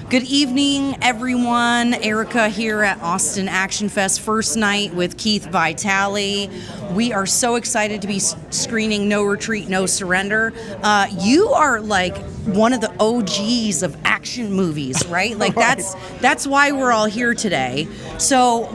Good evening, everyone. Erica here at Austin Action Fest, first night with Keith-Vitali. We are so excited to be screening No Retreat, No Surrender. You are like one of the OGs of action movies, right? Like Right. that's why we're all here today. So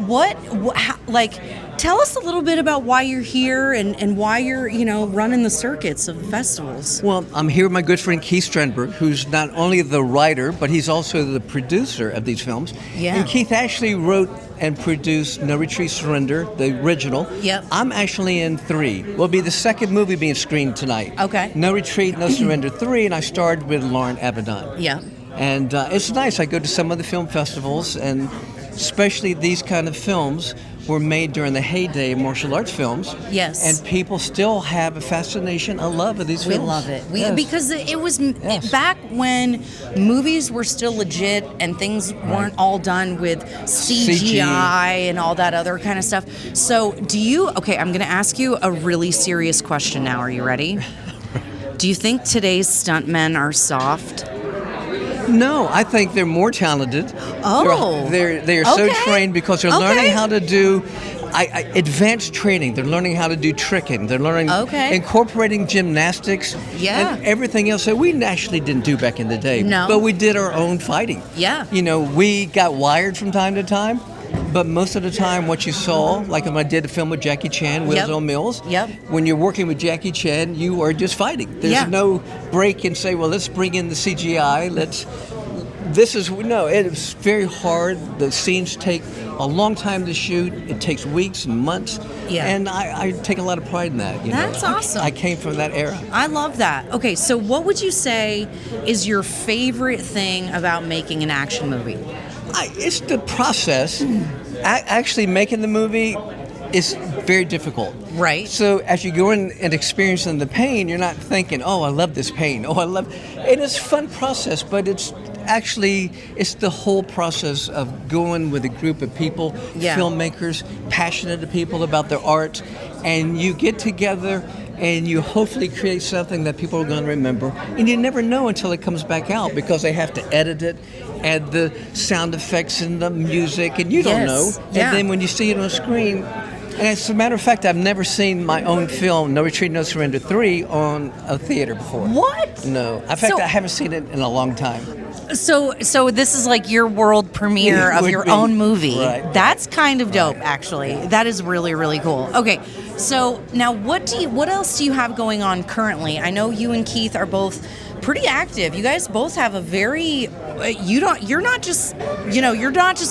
tell us a little bit about why you're here and why you're, running the circuits of the festivals. Well, I'm here with my good friend Keith Strandberg, who's not only the writer, but he's also the producer of these films. Yeah. And Keith actually wrote and produced No Retreat, Surrender, the original. Yep. I'm actually in 3. Will be the second movie being screened tonight. Okay. No Retreat, No Surrender 3, and I starred with Lauren Avedon. Yeah. And it's nice. I go to some of the film festivals, and especially these kind of films were made during the heyday of martial arts films. Yes. And people still have a fascination, a love of these We films. love it. Yes. Because it was Yes. back when movies were still legit and things weren't all done with CGI and all that other kind of stuff. So I'm going to ask you a really serious question now. Are you ready? Do you think today's stuntmen are soft? No, I think they're more talented. Oh. They're so Okay. trained because they're Okay. learning how to do advanced training. They're learning how to do tricking. They're learning incorporating gymnastics Yeah. and everything else that we actually didn't do back in the day. No. But we did our own fighting. Yeah. We got wired from time to time. But most of the time, what you saw, like when I did a film with Jackie Chan, Wheels on Mills, when you're working with Jackie Chan, you are just fighting. There's no break and say, well, let's bring in the CGI. It is very hard. The scenes take a long time to shoot. It takes weeks and months. Yeah. And I take a lot of pride in that. That's awesome. I came from that era. I love that. Okay, so what would you say is your favorite thing about making an action movie? It's the process. Actually making the movie is very difficult. Right. So as you go in and experiencing the pain, you're not thinking, oh, I love this pain. It is a fun process, but it's the whole process of going with a group of people, filmmakers, passionate people about their art, and you get together and you hopefully create something that people are going to remember. And you never know until it comes back out because they have to edit it, add the sound effects and the music, and you don't know. And then when you see it on screen, and as a matter of fact, I've never seen my own film, No Retreat, No Surrender 3, on a theater before. What? No. In fact, I haven't seen it in a long time. So this is like your world premiere of your own movie. Right. That's kind of dope, actually. That is really, really cool. Okay, so now what else do you have going on currently? I know you and Keith are both pretty active. You guys both have a very you're not just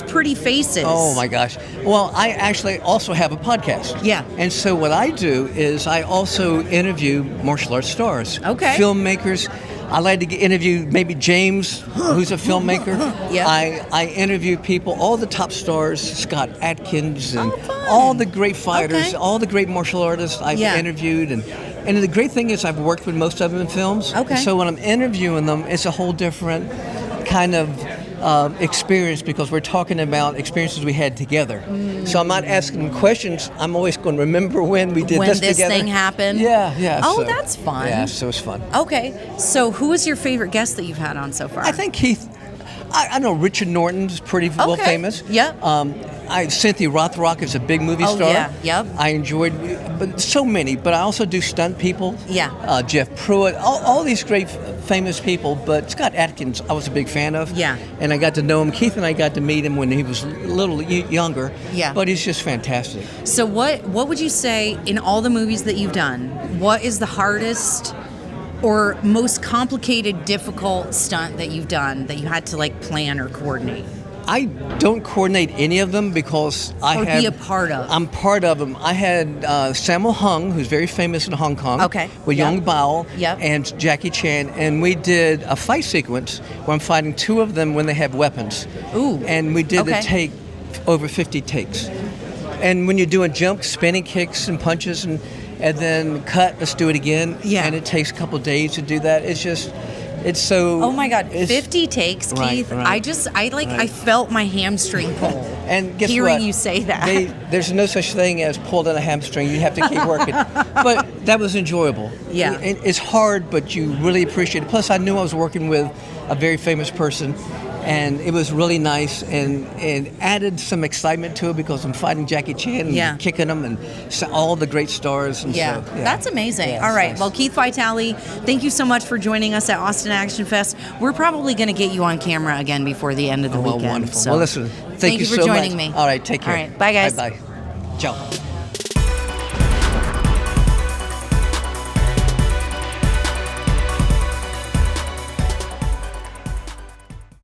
pretty faces. Oh my gosh. Well, I actually also have a podcast. Yeah. And so what I do is I also interview martial arts stars. Okay. Filmmakers. I like to interview maybe James, who's a filmmaker. Yeah. I interview people, all the top stars, Scott Adkins, and all the great fighters, all the great martial artists I've interviewed. And the great thing is I've worked with most of them in films. Okay. So when I'm interviewing them, it's a whole different kind of experience because we're talking about experiences we had together. So I'm not asking them questions. I'm always going to remember when we did this together. When this thing happened? Yeah. Oh, that's fun. Yeah, so it's fun. Okay, so who is your favorite guest that you've had on so far? I think Keith, I know Richard Norton's pretty well famous. Yep. Cynthia Rothrock is a big movie star. Yeah, yep. I enjoyed, but so many. But I also do stunt people. Yeah. Jeff Pruitt, all these great famous people. But Scott Adkins, I was a big fan of. Yeah. And I got to know him. Keith and I got to meet him when he was a little younger. Yeah. But he's just fantastic. So what would you say in all the movies that you've done? What is the hardest or most complicated, difficult stunt that you've done that you had to plan or coordinate? I don't coordinate any of them because be a part of. I'm part of them. I had Sammo Hung, who's very famous in Hong Kong, with Yong Bao and Jackie Chan, and we did a fight sequence where I'm fighting two of them when they have weapons. Ooh. And we did the take over 50 takes. And when you're doing jumps, spinning kicks and punches and then cut, let's do it again. Yeah. And it takes a couple of days to do that. It's so. Oh my God! 50 takes, Keith. Right. I felt my hamstring pull. And guess hearing what? you say that. There's no such thing as pulled on a hamstring. You have to keep working. But that was enjoyable. Yeah. It's hard, but you really appreciate it. Plus, I knew I was working with a very famous person, And it was really nice, and it added some excitement to it because I'm fighting Jackie Chan and kicking him and all the great stars. And so, that's amazing. Yeah, all right. nice. Well, Keith-Vitali, thank you so much for joining us at Austin Action Fest. We're probably going to get you on camera again before the end of the weekend. Wonderful. So well, listen, thank you for so joining much. me. All right, take care. All right. Bye, guys. Bye-bye. Ciao.